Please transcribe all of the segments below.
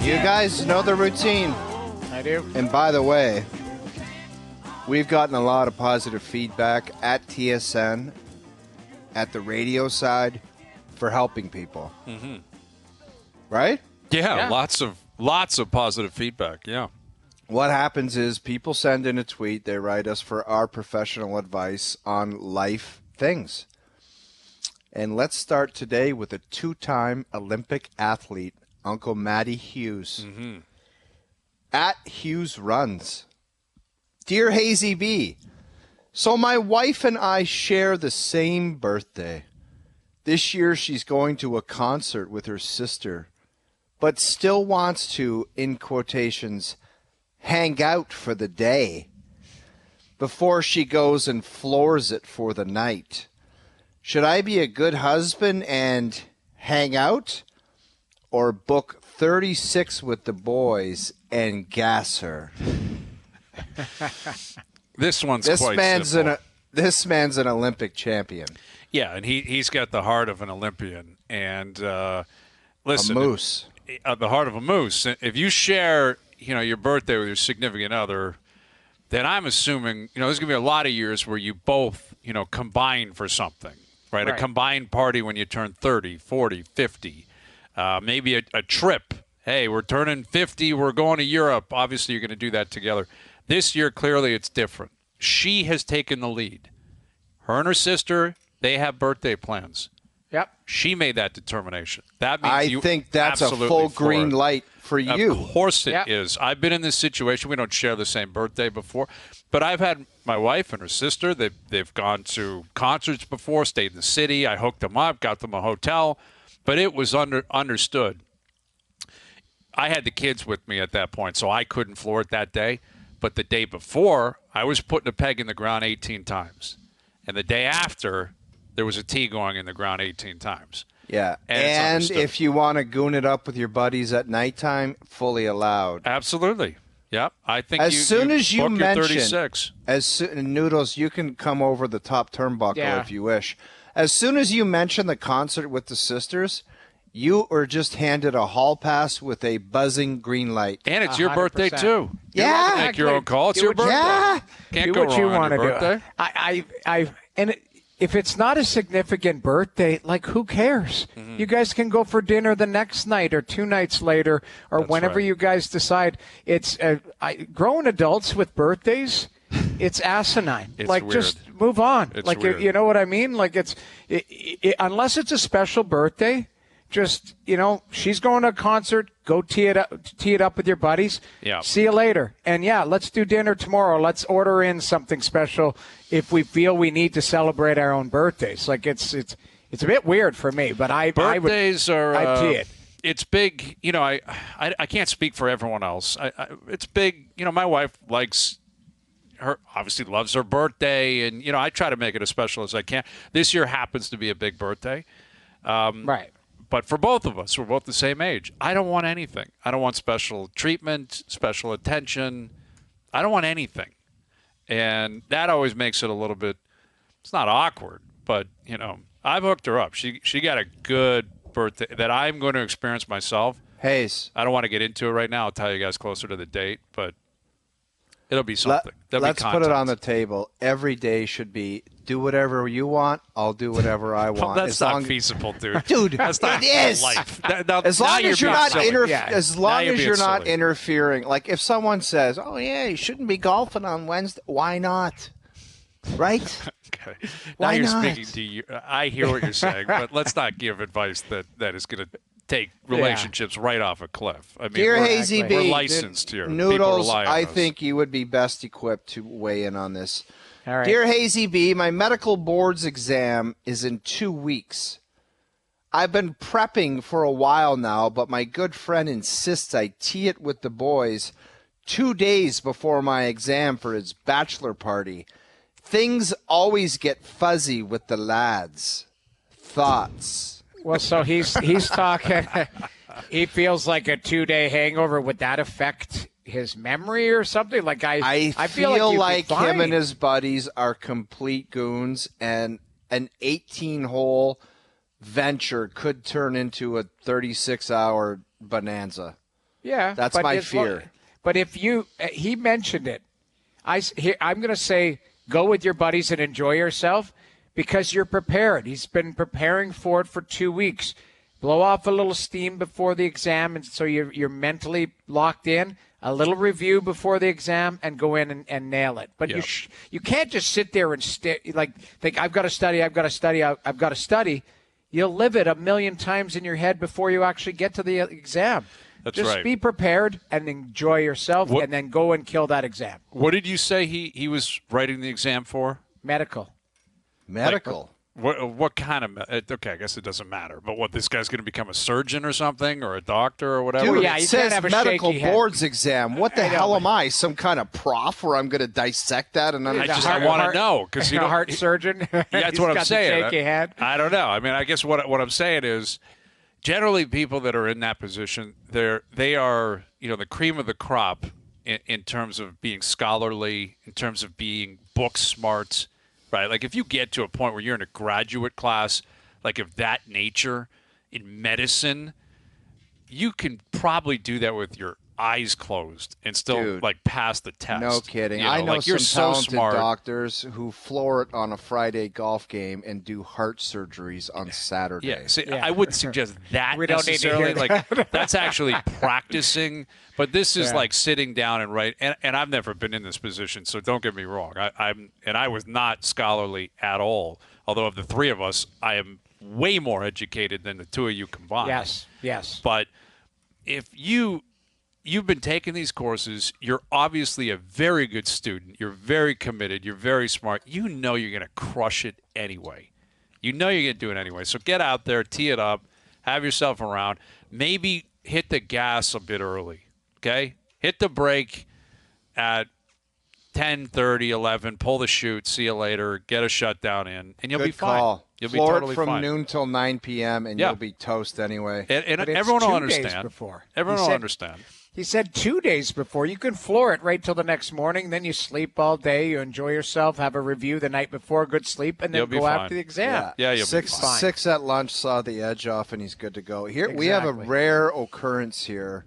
You guys know the routine. I do. And by the way, we've gotten a lot of positive feedback at TSN, at the radio side, for helping people. Mm-hmm. Right? Yeah, lots of positive feedback, yeah. What happens is people send in a tweet, they write us for our professional advice on life things. And let's start today with a 2-time Olympic athlete, Uncle Matty Hughes. Mm-hmm. At Hughes Runs. Dear Hayesy-B, so my wife and I share the same birthday. This year she's going to a concert with her sister, but still wants to, in quotations, hang out for the day before she goes and floors it for the night. Should I be a good husband and hang out, or book 36 with the boys and gas her? This one's quite simple. This man's an Olympic champion. Yeah, and he's got the heart of an Olympian. And listen, a moose. The heart of a moose. If you share, your birthday with your significant other, then I'm assuming, there's going to be a lot of years where you both, combine for something, right? A combined party when you turn 30, 40, 50. Maybe a trip. Hey, we're turning 50. We're going to Europe. Obviously, you're going to do that together. This year, clearly, it's different. She has taken the lead. Her and her sister, they have birthday plans. Yep. She made that determination. That means I think that's a full green light for you. Of course it is. I've been in this situation. We don't share the same birthday before. But I've had my wife and her sister. They've gone to concerts before, stayed in the city. I hooked them up, got them a hotel. But it was understood. I had the kids with me at that point, so I couldn't floor it that day. But the day before, I was putting a peg in the ground 18 times. And the day after, there was a tee going in the ground 18 times. Yeah. And if you want to goon it up with your buddies at nighttime, fully allowed. Absolutely. Yep. I think as soon as you mention 36. Noodles, you can come over the top turnbuckle if you wish. As soon as you mention the concert with the sisters, you are just handed a hall pass with a buzzing green light. And it's your 100%. Birthday, too. Yeah. You make your own call. It's your birthday. Yeah. Can't go wrong on your birthday. If it's not a significant birthday, who cares? Mm-hmm. You guys can go for dinner the next night or 2 nights later or whenever you guys decide. It's grown adults with birthdays. It's asinine. It's weird. Just move on. It's weird. You know what I mean? Unless it's a special birthday, just, she's going to a concert, go tee it up with your buddies. Yeah. See you later. And let's do dinner tomorrow. Let's order in something special if we feel we need to celebrate our own birthdays. It's a bit weird for me, but I'd tee it. It's big. I can't speak for everyone else. It's big. My wife likes her, obviously loves her birthday, and I try to make it as special as I can. This year happens to be a big birthday. Right. But for both of us, we're both the same age. I don't want anything. I don't want special treatment, special attention. I don't want anything. And that always makes it a little bit, it's not awkward, but, I've hooked her up. She got a good birthday that I'm going to experience myself. Hayes. I don't want to get into it right now. I'll tell you guys closer to the date, but it'll be something. Let's put it on the table. Every day should be, do whatever you want, I'll do whatever I want. Well, that's not feasible, dude. Dude, that's not it is. Life. As long as you're not interfering. Like if someone says, "Oh yeah, you shouldn't be golfing on Wednesday," why not? Right? Okay. Why now you're not? speaking to you. I hear what you're saying, but let's not give advice that is going to take relationships right off a cliff. I mean, Dear Hayesy-B, we're licensed here. Noodles, People rely on I us. think you would be best equipped to weigh in on this. All right. Dear Hayesy-B, my medical boards exam is in 2 weeks. I've been prepping for a while now, but my good friend insists I tee it with the boys 2 days before my exam for his bachelor party. Things always get fuzzy with the lads. Thoughts? Well, so he's talking. He feels like a 2-day hangover. Would that affect his memory or something? I feel like him him and his buddies are complete goons, and an 18-hole venture could turn into a 36-hour bonanza. Yeah, That's but my it's fear. But if he mentioned it, I'm going to say go with your buddies and enjoy yourself because you're prepared. He's been preparing for it for 2 weeks. Blow off a little steam before the exam, and so you're mentally locked in. A little review before the exam, and go in and nail it. But you can't just sit there and think I've got to study, I've got to study, I've got to study. You'll live it a million times in your head before you actually get to the exam. That's Just right. be prepared and enjoy yourself, and then go and kill that exam. What did you say he was writing the exam for? Medical. What kind of okay, I guess it doesn't matter. But what, this guy's going to become a surgeon or something, or a doctor or whatever? Dude, yeah, it you says can't have a medical shaky head. boards exam. What the hell am I? Some kind of prof where I'm going to dissect that and I want to know because a heart surgeon. Yeah, that's He's what I'm got saying. The shaky head. I don't know. I mean, I guess what I'm saying is, generally, people that are in that position, they are the cream of the crop in terms of being scholarly, in terms of being book smart, right? Like if you get to a point where you're in a graduate class, like of that nature in medicine, you can probably do that with your eyes closed and still pass the test. No kidding. I know some talented doctors who floor it on a Friday golf game and do heart surgeries on Saturday. Yeah, see, I wouldn't suggest that we don't necessarily. Need to hear that. That's actually practicing. But this is like sitting down and writing. And I've never been in this position, so don't get me wrong. I was not scholarly at all. Although of the three of us, I am way more educated than the two of you combined. Yes. But if you've been taking these courses, you're obviously a very good student. You're very committed. You're very smart. You know you're going to crush it anyway. You know you're going to do it anyway. So get out there, tee it up, have yourself around. Maybe hit the gas a bit early, okay? Hit the brake at 10:30, 11, pull the chute, see you later, get a shutdown in, and you'll be fine. Call. You'll Floor be totally it from fine. noon till 9 p.m., and you'll be toast anyway. And But it's everyone will 2 understand. days before. Everyone will understand. He said 2 days before. You can floor it right till the next morning. Then you sleep all day. You enjoy yourself. Have a review the night before, good sleep, and then go after the exam. Yeah, you'll be fine. Six at lunch, saw the edge off, and he's good to go. Here we have a rare occurrence here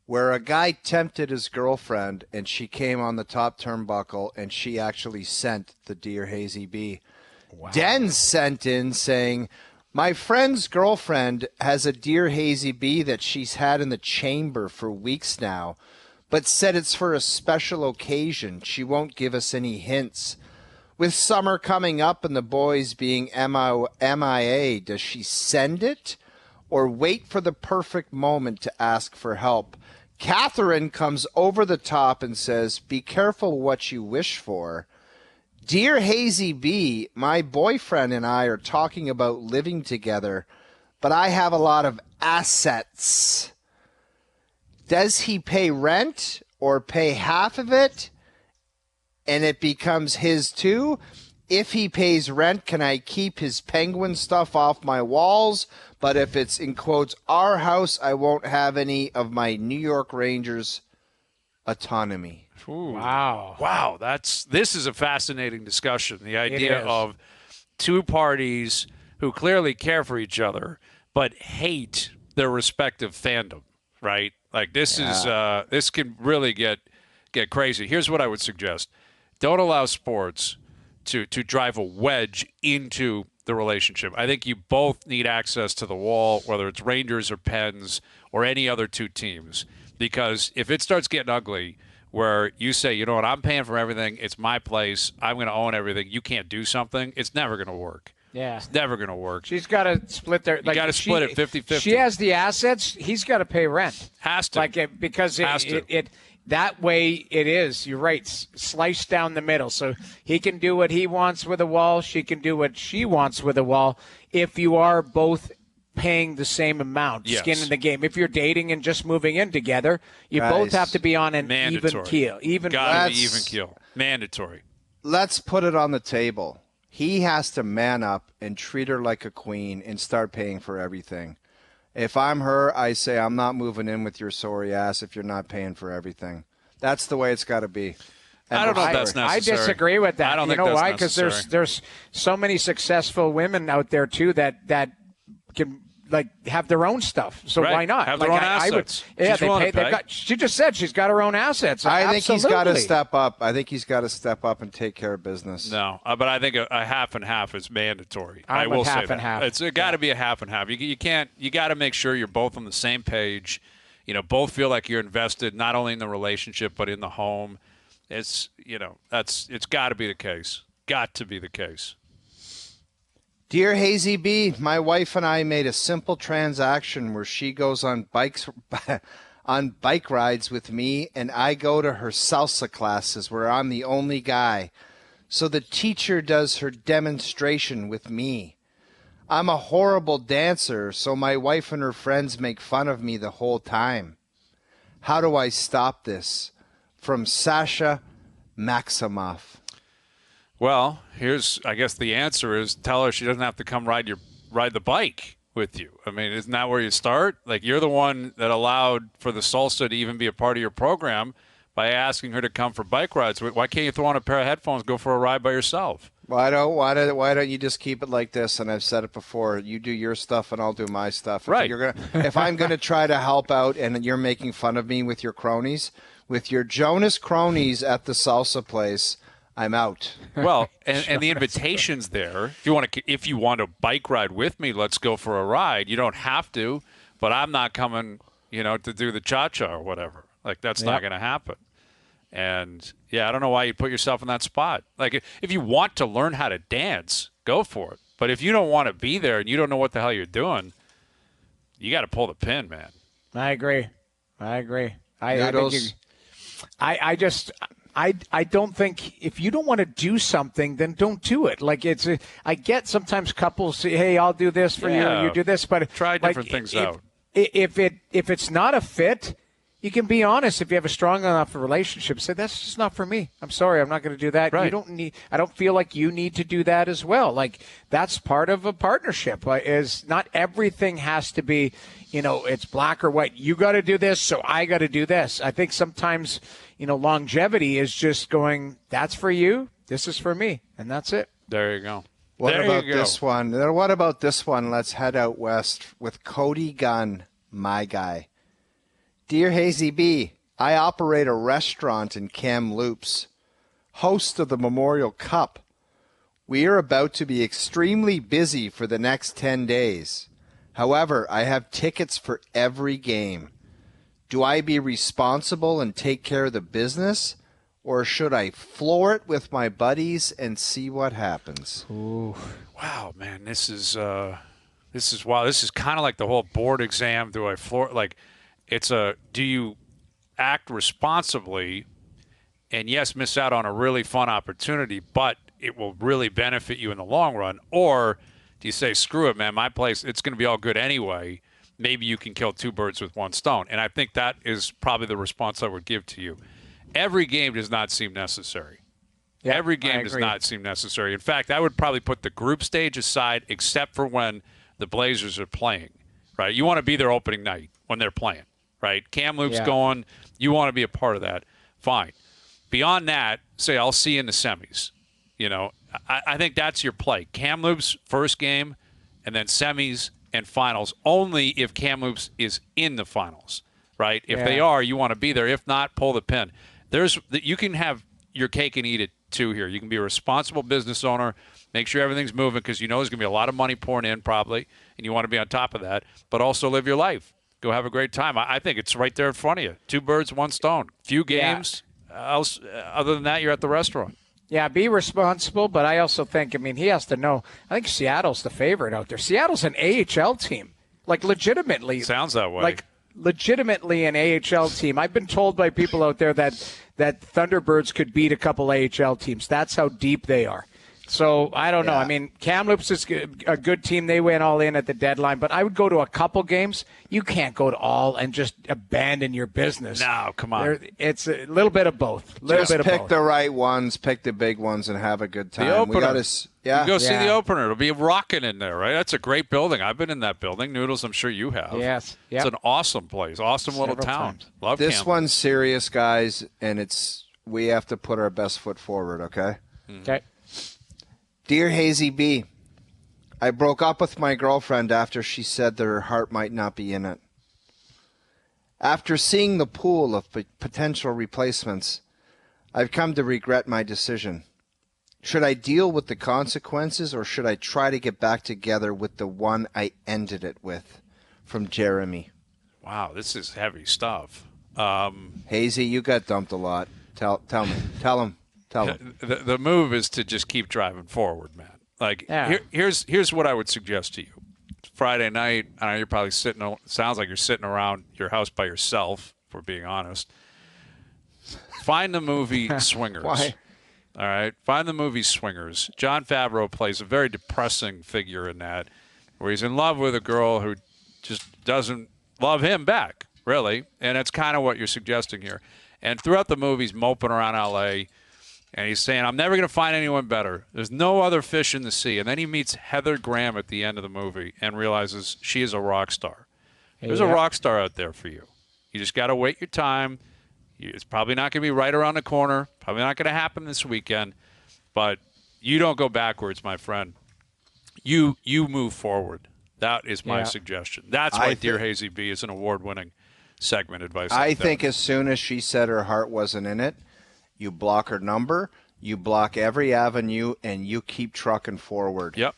where a guy tempted his girlfriend, and she came on the top turnbuckle, and she actually sent the Dear Hayesy-B. Wow. Den sent in saying, my friend's girlfriend has a Dear Hayesy-B that she's had in the chamber for weeks now, but said it's for a special occasion. She won't give us any hints. With summer coming up and the boys being MIA, does she send it or wait for the perfect moment to ask for help? Catherine comes over the top and says, be careful what you wish for. Dear Hayesy-B, my boyfriend and I are talking about living together, but I have a lot of assets. Does he pay rent or pay half of it and it becomes his too? If he pays rent, can I keep his penguin stuff off my walls? But if it's, in quotes, our house, I won't have any of my New York Rangers autonomy. Ooh. Wow. This is a fascinating discussion. The idea of two parties who clearly care for each other but hate their respective fandom, right? Like this is this can really get crazy. Here's what I would suggest. Don't allow sports to drive a wedge into the relationship. I think you both need access to the wall, whether it's Rangers or Pens or any other two teams, because if it starts getting ugly where you say, you know what, I'm paying for everything, it's my place, I'm going to own everything, you can't do something, it's never going to work. Yeah. It's never going to work. She's got to split their. You got to split it 50-50. She has the assets. He's got to pay rent. Has to. Because it that way it is. You're right. Sliced down the middle. So he can do what he wants with a wall. She can do what she wants with a wall. If you are both paying the same amount, skin in the game. If you're dating and just moving in together, you both have to be on an even keel. Gotta be even keel. Mandatory. Let's put it on the table. He has to man up and treat her like a queen and start paying for everything. If I'm her, I say I'm not moving in with your sorry ass if you're not paying for everything. That's the way it's got to be. I don't know if that's necessary. I disagree with that. I don't think that's why? Because there's so many successful women out there too that can have their own stuff. So Right. why not? Have their own assets. Yeah, She's willing to pay. she just said she's got her own assets. I think he's got to Absolutely. step up. I think he's got to step up and take care of business. No, but I think a half and half is mandatory. I I'm will with say half that. and half. It's got to be a half and half. You can't. You got to make sure you're both on the same page. Both feel like you're invested not only in the relationship but in the home. It's it's got to be the case. Got to be the case. Dear Hayesy-B, my wife and I made a simple transaction where she goes on bike rides with me and I go to her salsa classes where I'm the only guy. So the teacher does her demonstration with me. I'm a horrible dancer, so my wife and her friends make fun of me the whole time. How do I stop this? From Sasha Maximoff. Well, I guess the answer is tell her she doesn't have to come ride the bike with you. I mean, isn't that where you start? Like, you're the one that allowed for the salsa to even be a part of your program by asking her to come for bike rides. Why can't you throw on a pair of headphones, go for a ride by yourself? Why don't you just keep it like this? And I've said it before. You do your stuff, and I'll do my stuff. Right. If I'm gonna try to help out, and you're making fun of me with your cronies, with your Jonas cronies at the salsa place, I'm out. Well, and the invitation's there. If you want to bike ride with me, let's go for a ride. You don't have to, but I'm not coming, to do the cha-cha or whatever. Like, that's not going to happen. And, I don't know why you put yourself in that spot. Like, if you want to learn how to dance, go for it. But if you don't want to be there and you don't know what the hell you're doing, you got to pull the pin, man. I agree. I don't think if you don't want to do something, then don't do it. Like I get sometimes couples say, "Hey, I'll do this for you, and you do this," but try different things out. If it's not a fit, you can be honest. If you have a strong enough relationship, say that's just not for me. I'm sorry, I'm not going to do that. Right. I don't feel like you need to do that as well. Like, that's part of a partnership. Is not everything has to be, it's black or white. You got to do this, so I got to do this. I think sometimes, longevity is just going, that's for you, this is for me, and that's it. There you go. What about this one? Let's head out west with Cody Gunn, my guy. Dear Hayesy-B, I operate a restaurant in Kamloops, host of the Memorial Cup. We are about to be extremely busy for the next 10 days. However, I have tickets for every game. Do I be responsible and take care of the business, or should I floor it with my buddies and see what happens? Ooh. Wow, man, this is wow. This is kind of like the whole board exam. Do I floor? Like, do you act responsibly and, yes, miss out on a really fun opportunity, but it will really benefit you in the long run? Or do you say, screw it, man, my place, it's going to be all good anyway. Maybe you can kill two birds with one stone. And I think that is probably the response I would give to you. Every game does not seem necessary. Yeah, Every game does not seem necessary. In fact, I would probably put the group stage aside except for when the Blazers are playing, right? You want to be there opening night when they're playing, right? Kamloops going, you want to be a part of that. Fine. Beyond that, say, I'll see you in the semis. I think that's your play. Kamloops, first game, and then semis and finals, only if Kamloops is in the finals, right? If they are, you want to be there. If not, pull the pin. You can have your cake and eat it, too, here. You can be a responsible business owner, make sure everything's moving because there's going to be a lot of money pouring in probably, and you want to be on top of that, but also live your life. Go have a great time. I think it's right there in front of you. Two birds, one stone. Few games. Other than that, you're at the restaurant. Yeah, be responsible, but I also think, he has to know. I think Seattle's the favorite out there. Seattle's an AHL team. Like, legitimately. Sounds that way. Like, legitimately an AHL team. I've been told by people out there that Thunderbirds could beat a couple AHL teams. That's how deep they are. So, I don't know. Kamloops is a good team. They went all in at the deadline. But I would go to a couple games. You can't go to all and just abandon your business. No, come on. It's a little bit of both. Just pick the right ones, pick the big ones, and have a good time. The opener. You go see the opener. It'll be rocking in there, right? That's a great building. I've been in that building. Noodles, I'm sure you have. Yes. Yep. It's an awesome place. Awesome little town. Times. Love this Kamloops. one's serious, guys, and we have to put our best foot forward, okay? Okay. Dear Hayesy-B, I broke up with my girlfriend after she said that her heart might not be in it. After seeing the pool of potential replacements, I've come to regret my decision. Should I deal with the consequences, or should I try to get back together with the one I ended it with? From Jeremy. Wow, this is heavy stuff. Hazy, you got dumped a lot. Tell me. Tell him. The move is to just keep driving forward, man. Like, here's what I would suggest to you. It's Friday night. I know you're probably sounds like you're sitting around your house by yourself, if we're being honest. Find the movie Swingers. Why? All right? Find the movie Swingers. Jon Favreau plays a very depressing figure in that, where he's in love with a girl who just doesn't love him back, really. And it's kind of what you're suggesting here. And throughout the movie, he's moping around L.A., and he's saying, I'm never going to find anyone better. There's no other fish in the sea. And then he meets Heather Graham at the end of the movie and realizes she is a rock star. There's a rock star out there for you. You just got to wait your time. It's probably not going to be right around the corner. Probably not going to happen this weekend. But you don't go backwards, my friend. You move forward. That is my suggestion. That's why Dear Hayesy-B is an award-winning segment advice. I think as soon as she said her heart wasn't in it, you block her number, you block every avenue, and you keep trucking forward. Yep.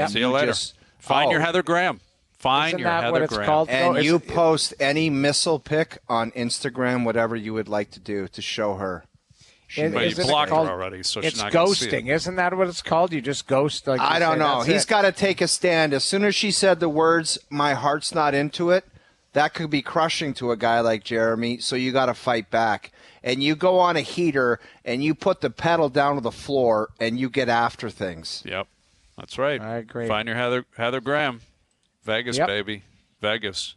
See you later. Find your Heather Graham. Find your Heather Graham. And you post any missile pic on Instagram, whatever you would like to do to show her. But you blocked her already, so she's not going to see it. It's ghosting. Isn't that what it's called? You just ghost? Like I don't know. He's got to take a stand. As soon as she said the words, my heart's not into it, that could be crushing to a guy like Jeremy, so you got to fight back. And you go on a heater, and you put the pedal down to the floor, and you get after things. Yep, that's right. I agree. Find your Heather Graham. Vegas, baby. Vegas.